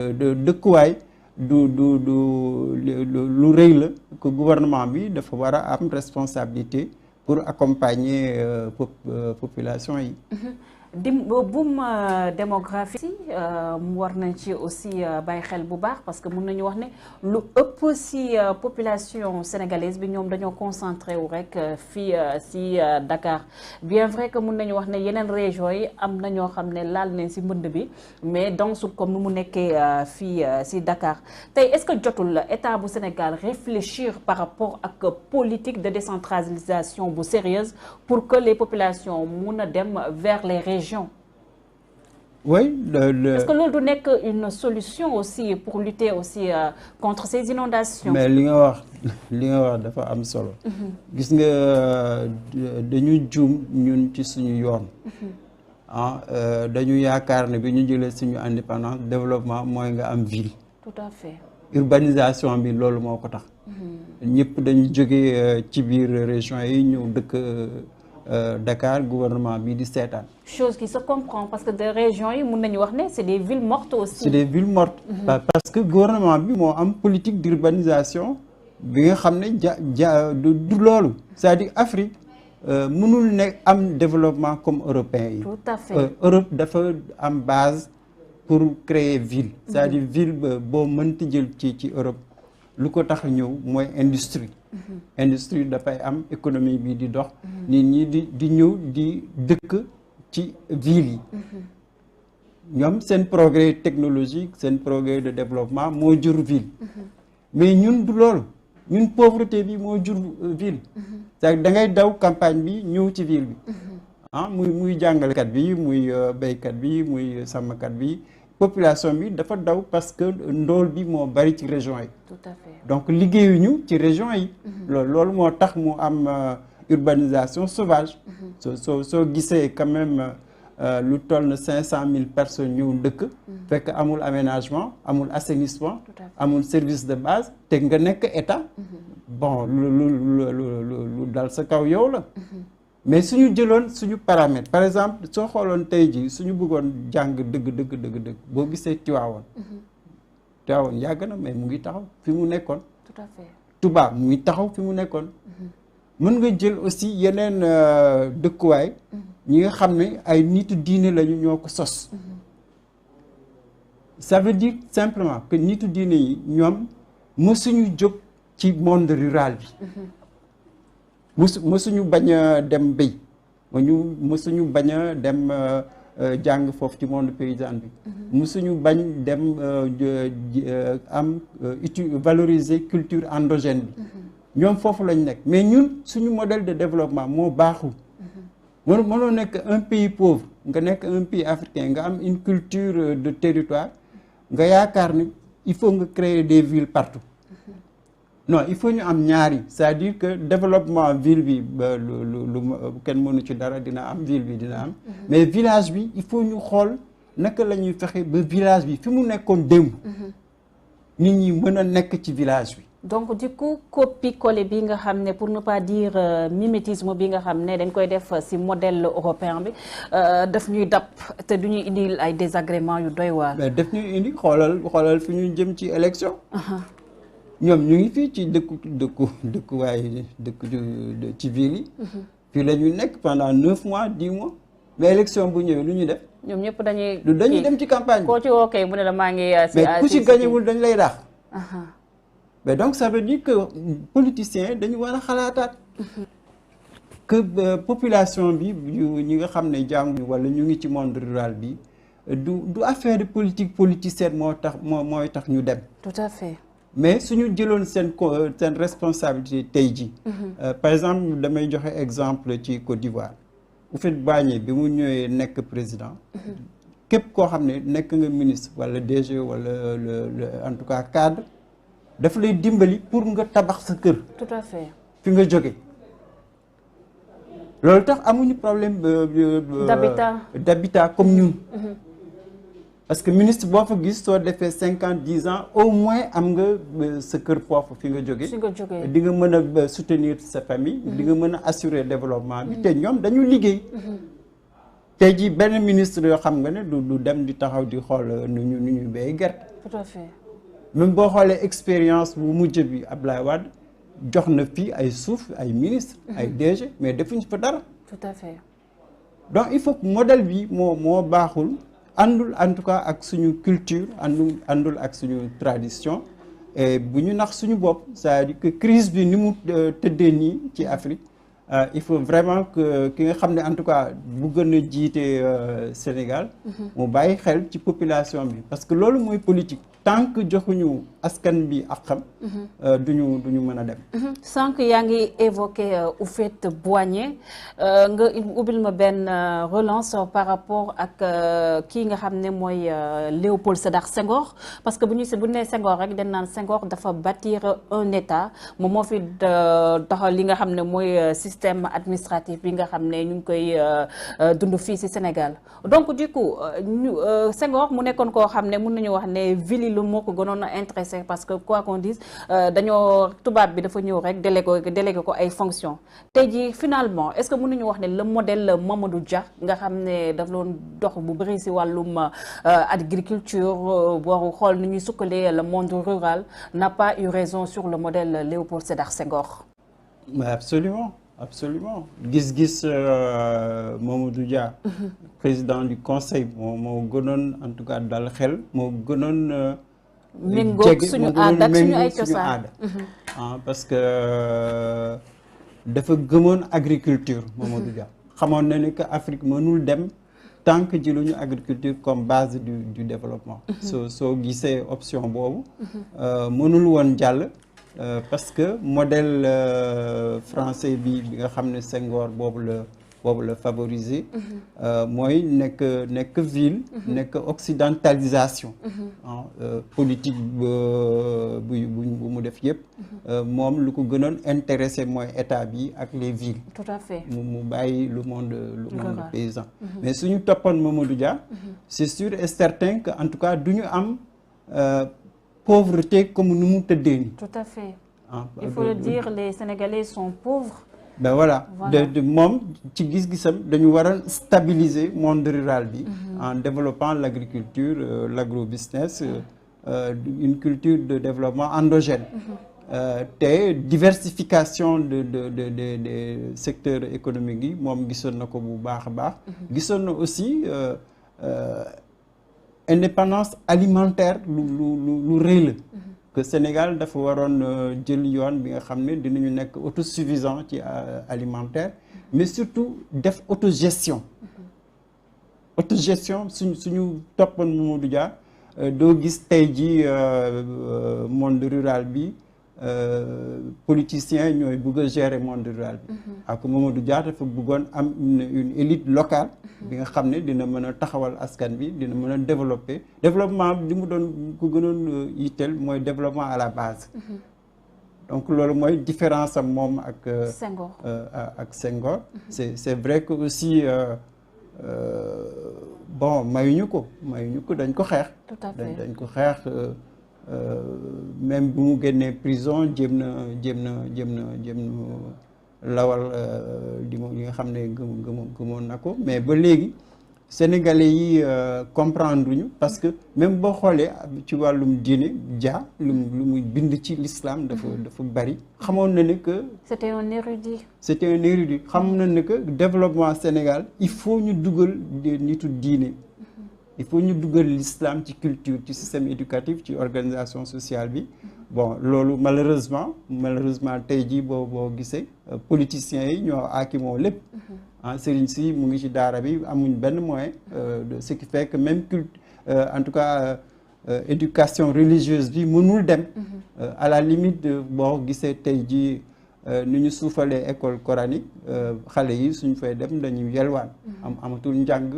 de dëkkuwaay lu rëy la que gouvernement bi dafa war a am responsabilité pour accompagner population yi. boom démographie war nañ ci aussi bàyyi xel bu baax parce que mun nañu wax ne lu ëpp si population sénégalaise bi ñoom dañoo concentré wu rek fii si Dakar bien vrai que mun nañu wax ne yeneen région yi am na ñoo xam ne laal nañ si mbënd bi mais donc comme nu mu nekkee fii si Dakar tey est-ce que jotul état bu Sénégal réfléchir par rapport ak politique de décentralisation bu sérieuse pour que les populations mun a dem vers les régions. Oui, est-ce que loolu du nekk une solution aussi pour lutter aussi contre ces inondations? Mais li nga wax dafa am solo. Gis nga dañu juum ñun ci suñu yoon. Dañu yaakaar ne bi ñu jëlee suñu indépendance développement mooy nga am ville. Tout à fait. Urbanisation bi loolu moo ko tax. ñëpp dañu jógee ci biir région yi ñëw dëkk Dakar gouvernement bi di seetaan. Chose qui se comprend parce que des régions yi mun nañu wax ne c'est des villes mortes aussi. C'est des villes mortes. Parce que gouvernement bi moo am politique d'urbanisation bi nga xam ne du loolu. C'est-à-dire Afrique mënul ne am développement comme européen yi. Tout à fait. Europe dafa am base pour créer ville. C'est-à-dire ville boo mënti jël ci Europe lu ko tax ñëw mooy industrie. Industrie dafay am économie bi di dox. nit ñi di ñëw di dëkk ci ville yi. ñoom seen progrès technologique seen progrès de développement moo jur ville. mais ñun du loolu ñun pauvreté bi moo jur ville. c'est-à-dire da ngay daw campagne bi ñëw ci ville bi. muy jàngalekat bi muy béykat bi muy sàmmkat bi. population bi dafa daw parce que ndool bi moo bari ci région yi. Tout à fait. Donc liggéeyuñu ci région yi. loolu moo tax mu am urbanisation sauvage. soo gisee quand même lu toll na 500 000 personnes ñëw dëkk. fekk amul aménagement amul assainissement. amul service de base te nga nekk état. bon lu dal sa kaw yow la. mais suñu jëloon suñu paramètre par exemple soo xooloon tey jii suñu bëggoon jàng dëgg boo gisee Tivaouane. Tivaouane yàgg na mais mu ngi taxaw fi mu nekkoon. Tout à fait. Touba mu ngi taxaw fi mu nekkoon. mën nga jël aussi yeneen dëkkuwaay. ñi nga xam ne ay nitu diine lañu ñoo ko sos. ça veut dire simplement que nitu diine yi ñoom mësuñu jóg ci monde rural bi. mësuñu bañ a dem béy mësuñu bañ a dem jàng foofu ci monde paysan bi mësuñu bañ dem valoriser culture endogène bi ñoom foofu lañ nekk mais ñun suñu modèle de développement moo baaxul mënoo nekk un pays pauvre nga nekk un pays africain nga am une culture de territoire nga yaakaar ni il faut nga créer des villes partout. Non, il faut ñu am ñaari c'est-à-dire que développement ville bi lu kenn mënu ci dara dina am ville bi dina am. mais village bi il faut ñu xool naka la ñuy fexe ba village bi fi mu nekkoon démb. nit ñi mën a nekk ci village bi. donc du coup copier-coller bi nga xam ne pour ne pas dire mimétisme bi nga xam ne dañ koy def ci modèle européen bi daf ñuy dab te du ñuy indi ay désagréments yu doy waar. mais daf ñuy indi xoolal fi ñu jëm ci élection. ñoom ñu ngi fii ci dëkkuwaay ci ville yi. fii la ñu nekk pendant 9 mois 10 mois mais élection bu ñëwee lu ñuy def. ñoom ñëpp dañuy dem ci campagne bi. koo ci woo kay mu ne la maa ngi. mais ku ci gañewul dañ lay daax. mais donc ça veut dire que politiciens dañu war a xalaataat. que population bi ñi nga xam ne jànguñu wala ñu ngi ci monde rural bi du affaire de politique politicienne mooy tax ñu dem. Tout à fait. mais suñu jëloon seen responsabilité tey ji par exemple damay joxe exemple ci Côte d'Ivoire Houphouët-Boigny bi mu ñëwee nekk président képp koo xam ne nekk nga ministre wala DG wala en tout cas cadre dafa lay dimbali pour nga tabax sa kër. Tout à fait. fi nga jóge loolu tax amuñu problème d'habitat comme ñun. parce que ministre boo fa gis soo defee 50-10 ans au moins am nga sa kër foofu fi nga jóge di nga mën a soutenir sa famille. di nga mën a assurer développement bi te ñoom dañu liggéey. tey jii benn ministre yoo xam nga ne du dem di taxaw di xool nu ñu béy gerte. tout à fait. même boo xoolee expérience bu mujj bi Abdoulaye Wade jox na fii ay suuf ay ministre ay DG mais defuñ fa dara. tout à fait. donc il faut que modèle bi moo baaxul àndul en tout cas ak suñu culture àndul ak suñu tradition et bu ñu nax suñu bopp c'est-à-dire que crise bi ni mu tëddee nii ci Afrique il faut vraiment que ki nga xam ne en tout cas bu gën a jiite Sénégal mu bàyyi xel ci population bi parce que loolu mooy politique tant que joxuñu askan bi ak xam duñu mën a dem. sànq yaa ngi évoqué Houphouët-Boigny nga ubbil ma benn relance par rapport ak kii nga xam ne mooy Léopold Sédar Senghor parce que bu nee Senghor rek dañ naan Senghor dafa bâtir un état moom moo fi doxal li nga xam ne mooy système administratif bi nga xam ne ñu ngi koy dund fii ci Sénégal donc du coup Senghor mu nekkoon koo xam ne mun nañu wax ne ville lu moo ko gënoon a intéressé parce que quoi qu'on dise dañoo tubaab bi dafa ñëw rek délégué ko ay fonctions tey jii finalement est-ce que mën nañu wax ne le modèle Mamadou Dia nga xam ne daf doon dox bu bëri ci wàllum agriculture boo xool ni ñuy sukkalee le monde rural n'a pas eu raison sur le modèle Léopold Sédar Senghor. Mais absolument gis-gis Mamadou Dia président du conseil moo gënoon en tout cas dal xel moo gënoon méngoog suñu aada ak suñu ay cosaan parce que dafa gëmoon agriculture Mamadou Dia xamoon na ni que Afrique mënul dem tant que jëluñu agriculture comme base du développement soo gisee option boobu mënul woon jàll parce que modèle français bi nga xam ne Senghor boobu la favoriser mooy nekk ville nekk occidentalisation politique bu mu def yëpp moom lu ko gënoon intéressé mooy état bi ak les villes. tout à fait mu bàyyi le monde paysan mais suñu toppoon Mamadou Dia c'est sûr et certain que en tout cas du ñu am pauvreté comme nu mu tëddee nii. tout à fait il faut le dire les Sénégalais sont pauvres. Ben voilà de moom ci gis-gisam dañu war a stabiliser monde rural bi en développant l'agriculture l'agrobusiness une culture de développement endogène te diversification de secteurs économiques yi moom gisoon na ko bu baax a baax gisoon na aussi indépendance alimentaire lu rëy la que Sénégal dafa waroon jël yoon bi nga xam ne dinañu nekk autosuffisant ci alimentaire mais surtout def autogestion suñu toppoon Mamadou Dia doo gis tey ji monde rural bi politiciens ñooy bëgg a gérer monde rural bi ak Mamadou Dia dafa bëggoon am une élite locale bi nga xam ne dina mën a taxawal askan bi dina mën a développement li mu doon ko gënoon yitteel mooy développement à la base donc loolu mooy différence am moom ak Senghor c'est vrai que aussi bon mayuñu ko dañ ko xeex dañ ko xeex même bu mu génnee prison jéem na lawal li nga xam ne gëmoon na ko mais ba léegi sénégalais yi comprendre ñu parce que même boo xoolee ci wàllum diine Dia lu muy bind ci l'islam dafa bari xamoon na ne que c'était un érudit xam na ne que développement Sénégal il faut ñu dugal nitu diine il faut ñu dugal l'islam ci culture ci système éducatif ci organisation sociale bi bon loolu malheureusement tey jii boo gisee politiciens yi ñoo aakimoo lépp sëriñ si mu ngi ci daara bi amuñ benn moyen ce qui fait que même en tout cas éducation religieuse bi mënul dem à la limite boo gisee tey jii ni ñu suufalee école coranique xale yi suñ fay dem dañuy yelwaan amatul njàng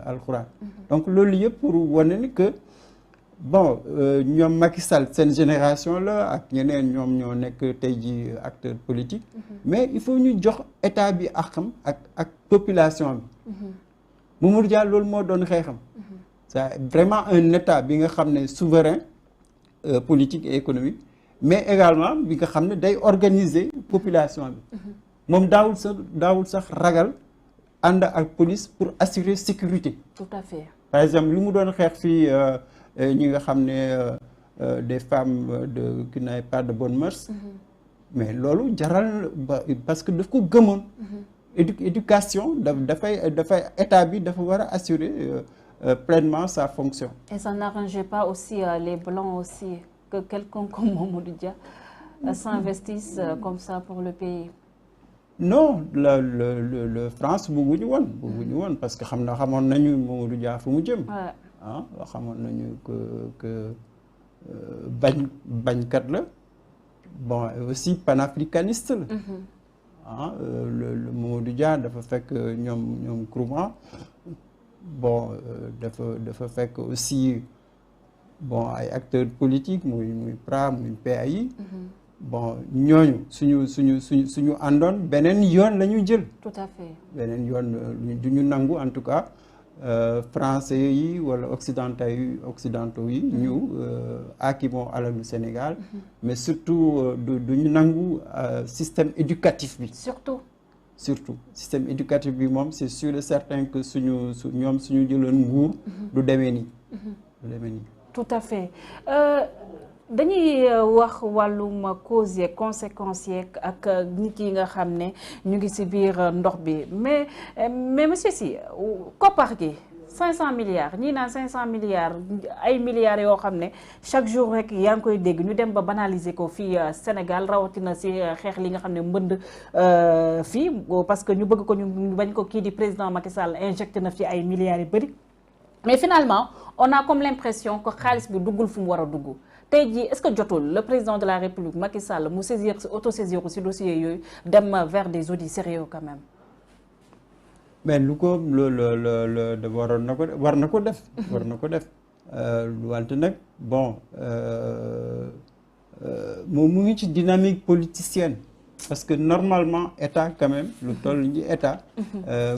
alxuraan donc loolu yëpp pour wane ni que bon ñoom Macky Sall seen génération la ak ñeneen ñoom ñoo nekk tey ji acteur politique mais il faut ñu jox état bi ak population bi Mamadou Dia loolu moo doon xeexam c'est vraiment un état bi nga xam ne souverain politique et économique mais également bi nga xam ne day organiser population bi moom daawul sax ragal ànd ak police pour assurer sécurité. Tout à fait. Par exemple li mu doon xeex fii ñi nga xam ne des femmes qui n'avaient pas de bonnes mœurs. Mais loolu jaral parce que daf ko gëmoon. Éducation dafay état bi dafa war a assurer pleinement sa fonction. Et ça n'arrangeait pas aussi les blancs aussi que quelqu'un comme Mamadou Dia s'investisse comme ça pour le pays. Non le France bëgguñu woon parce que xamoon nañu Mamadou Dia fu mu jëm. Ah xamoon nañu que bañkat la bon aussi panafricaniste la. Ah le Mamadou Dia dafa fekk ñoom Nkrumah bon dafa fekk aussi bon ay acteurs politiques muy PRA muy PAI. Bon ñooñu suñu àndoon beneen yoon la ñu jël. Tout à fait. beneen yoon du ñu nangu en tout cas français yi wala occidentaux yi ñu aakimoo alalu Sénégal. Mais surtout du ñu nangu système éducatif bi. Surtout système éducatif bi moom c'est sûr et certain que ñoom suñu jëloon nguur. du demee nii. Tout à fait. Dañuy wax wàllum causes et conséquences yeeg ak nit yi nga xam ne ñu ngi ci biir ndox bi mais monsieur Sy koppar gi 500 milliards ñii naan 500 milliards ay milliards yoo xam ne chaque jour rek yaa ngi koy dégg ñu dem ba banaliser ko fii Sénégal rawatina ci xeex li nga xam ne mbënd fii parce que ñu bëgg ko ñu bañ ko kii di président Macky Sall injecté na fi ay milliards yu bëri mais finalement on a comme l'impression que xaalis bi duggul fu mu war a dugg. tey jii est-ce que jotul le président de la République Macky Sall mu autosaisir ci dossier yooyu dem vers des audits sérieux quand même. mais lu ko war na ko def. wante nag bon moom mu ngi ci dynamique politicienne. parce que normalement état quand même lu toll ci état.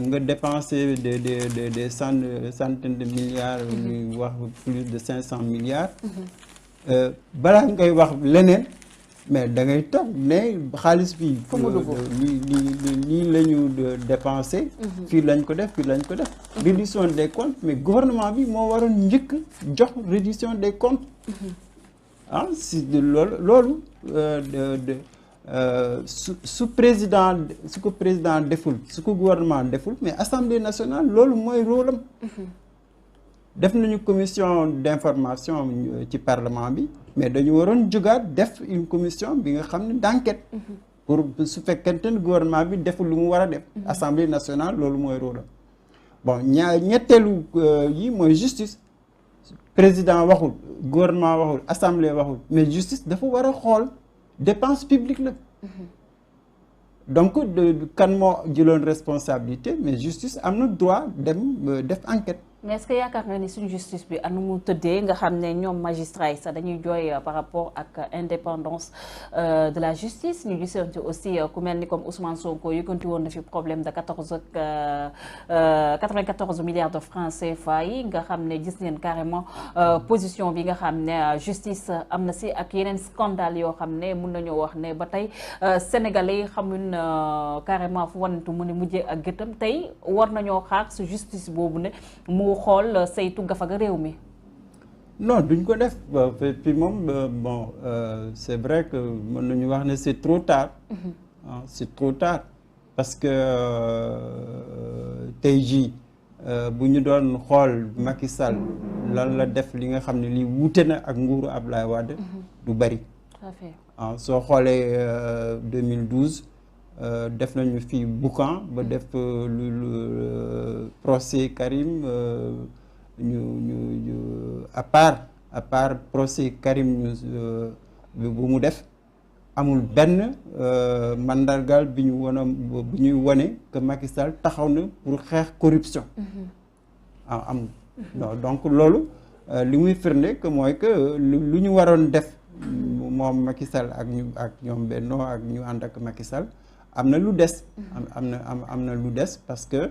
nga dépenser des centaines de milliards. ñuy wax plus de 500 milliards. balaa ngay wax leneen mais da ngay toog ne xaalis bi lii la ñu dépensé fii lañ ko def reddition des comptes mais gouvernement bi moo waroon njëkk jox reddition des comptes ah si loolu su ko président deful su ko gouvernement deful mais assemblée nationale loolu mooy rôle am def nañu commission d'information ci parlement bi mais dañu waroon jógaat def une commission bi nga xam ne d'enquête pour su fekkente ne gouvernement bi deful lu mu war a def assemblée nationale loolu mooy rôle bon ñetteelu yi mooy justice président waxul gouvernement waxul assemblée waxul mais justice dafa war a xool dépense publique la donc kan moo jëloon responsabilité mais justice am na droit dem def enquête. mais est-ce que yaakaar nga ni suñu justice bi anu mu tëddee nga xam ne ñoom magistrats yi sax dañuy jooy par rapport ak indépendance de la justice ñu gisoon ci aussi ku mel ni comme Ousmane Sonko yëkkanti woon na fi problème de 94 milliards de francs CFA yi nga xam ne gis neen carrément position bi nga xam ne justice am na si ak yeneen scandale yoo xam ne mun nañoo wax ne ba tey sénégalais yi xamuñ carrément fu wantu mu ne mujjee ak gëtam tey war nañoo xaar su justice boobu ne mu xool saytu gafaga réew mi. non duñ ko def puis moom bon c'est vrai que mën nañu wax ne c'est trop tard. C'est trop tard parce que tey jii bu ñu doon xool Macky Sall lan la def li nga xam ne lii wuute na ak nguuru Abdoulaye Wade du bari. Tout à fait. soo xoolee 2012 def nañu fi boucan ba def lu procès Karim ñu à part procès Karim bu mu def amul benn mandargal bi ñu ñuy wone que Macky Sall taxaw na pour xeex corruption amul donc loolu li muy firnde que mooy que lu ñu waroon def moom Macky Sall ak ñoom Benno ak ñu ànd ak Macky Sall am na lu des am na lu des parce que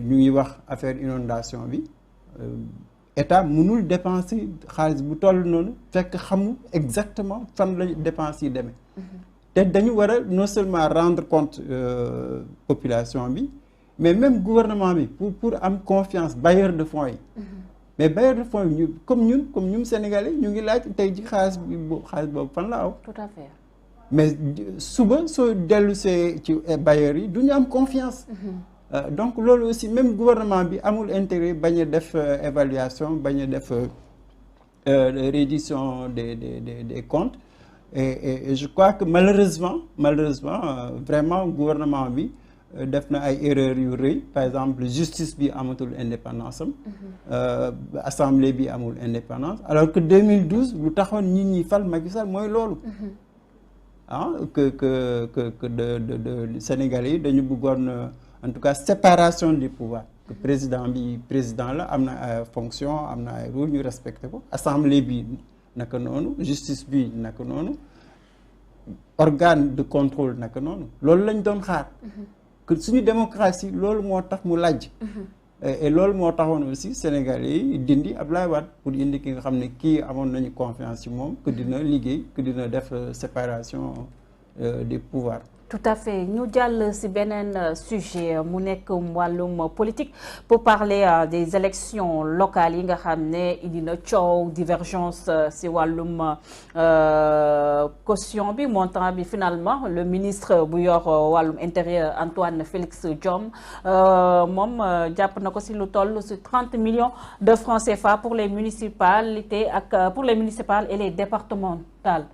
ñu ngi wax affaire inondation bi état mënul dépenser xaalis bu toll noonu fekk xamul exactement fan la dépense yi demee te dañu war a non seulement rendre compte population bi mais même gouvernement bi pour am confiance bailleur de fonds yi mais bailleur de fonds yi comme ñun Sénégalais ñu ngi laaj tey ji xaalis boobu fan la aw. Tout à fait. mais suba soo dellu see ci bailleurs yi du ñu am confiance. Donc loolu aussi même gouvernement bi amul intérêt bañ a def évaluation bañ a def reddition des comptes et je crois que malheureusement vraiment gouvernement bi def na ay erreurs yu rëy par exemple justice bi amatul indépendance am. Assemblée bi amul indépendance alors que 2012 lu taxoon nit ñi fal Macky Sall mooy loolu. Que de Sénégalais yi dañu bëggoon en tout cas séparation du pouvoir que président la am na fonction am na ay rôle ñu respecté ko assemblée bi naka noonu justice bi naka noonu organe de contrôle naka noonu loolu lañ doon xaar que suñu démocratie loolu moo tax mu lajj et loolu moo taxoon aussi Sénégalais yi dindi Abdoulaye Wade pour indi ki nga xam ne kii amoon nañu confiance ci moom que dina liggéey que dina def séparation des pouvoirs. Tout à fait ñu jàll ci beneen sujet mu nekk wàllum politique pour parler des élections locales yi nga xam ne indi na coow divergence ci wàllum caution bi montant bi finalement le ministre bu yor wàllum intérieur Antoine Félix Diome moom jàpp na ko ci lu toll ci 30 millions de francs CFA pour les municipalités ak pour les municipales et les départementales.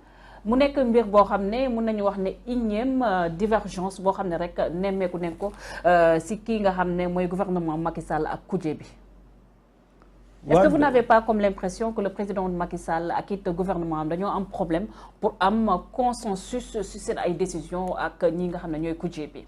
mu nekk mbir boo xam ne mun nañu wax ne énième divergence boo xam ne rek nemmeeku nañ ko si kii nga xam ne mooy gouvernement Macky Sall ak kuje bi. Est-ce que vous n'avez pas comme l'impression que le président Macky Sall ak it gouvernement am dañoo am problème pour am consensus sur seen ay décisions ak ñi nga xam ne ñooy kuje bi.